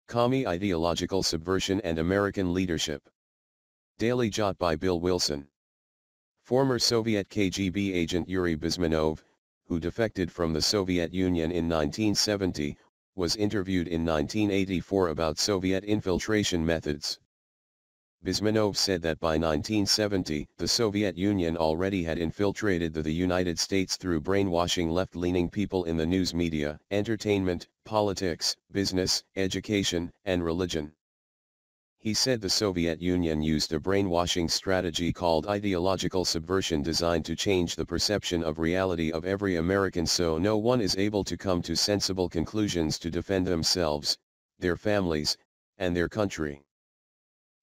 Commie Ideological Subversion and American Leadership. Daily Jot by Bill Wilson. Former Soviet KGB agent Yuri Bezmenov, who defected from the Soviet Union in 1970, was interviewed in 1984 about Soviet infiltration methods. Bezmenov said that by 1970, the Soviet Union already had infiltrated the United States through brainwashing left-leaning people in the news media, entertainment, politics, business, education, and religion. He said the Soviet Union used a brainwashing strategy called ideological subversion designed to change the perception of reality of every American so no one is able to come to sensible conclusions to defend themselves, their families, and their country.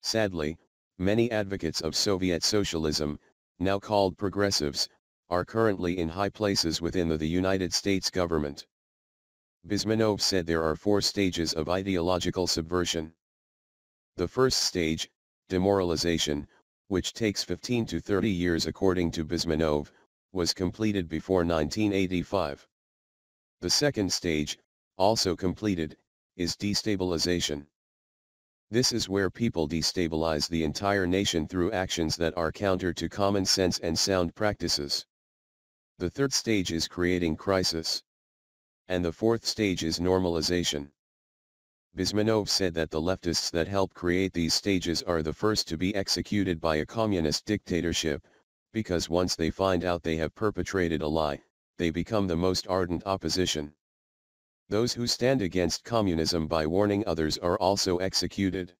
Sadly, many advocates of Soviet socialism, now called progressives, are currently in high places within the United States government. Bezmenov said there are 4 stages of ideological subversion. The first stage, demoralization, which takes 15 to 30 years according to Bezmenov, was completed before 1985. The second stage, also completed, is destabilization. This is where people destabilize the entire nation through actions that are counter to common sense and sound practices. The third stage is creating crisis. And the fourth stage is normalization. Bezmenov said that the leftists that help create these stages are the first to be executed by a communist dictatorship, because once they find out they have perpetrated a lie, they become the most ardent opposition. Those who stand against communism by warning others are also executed.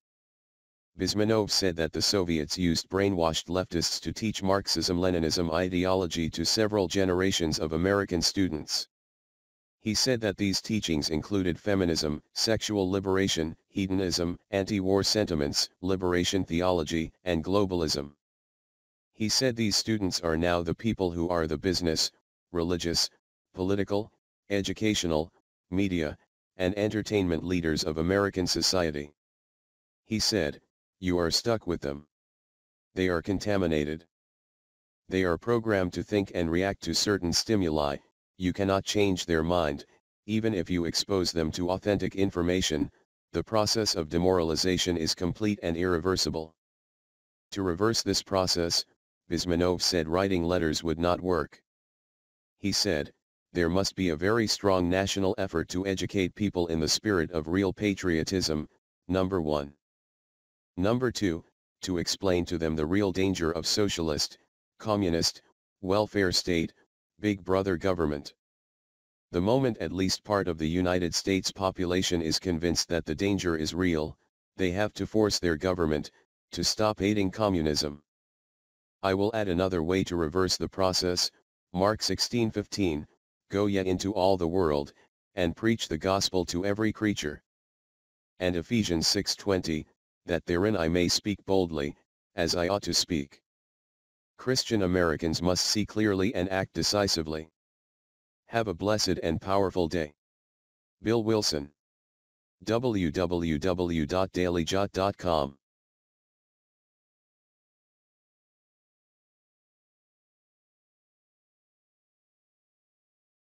Bezmenov said that the Soviets used brainwashed leftists to teach Marxism-Leninism ideology to several generations of American students. He said that these teachings included feminism, sexual liberation, hedonism, anti-war sentiments, liberation theology, and globalism. He said these students are now the people who are the business, religious, political, educational, media, and entertainment leaders of American society. He said, "You are stuck with them. They are contaminated. They are programmed to think and react to certain stimuli. You cannot change their mind, even if you expose them to authentic information. The process of demoralization is complete and irreversible." To reverse this process, Bezmenov said writing letters would not work. He said, "There must be a very strong national effort to educate people in the spirit of real patriotism, number 1. Number 2, to explain to them the real danger of socialist, communist, welfare state, big brother government. The moment at least part of the United States population is convinced that the danger is real, they have to force their government to stop aiding communism. I will add another way to reverse the process, Mark 16:15, go ye into all the world, and preach the gospel to every creature. And Ephesians 6:20, that therein I may speak boldly, as I ought to speak. Christian Americans must see clearly and act decisively. Have a blessed and powerful day. Bill Wilson. www.dailyjot.com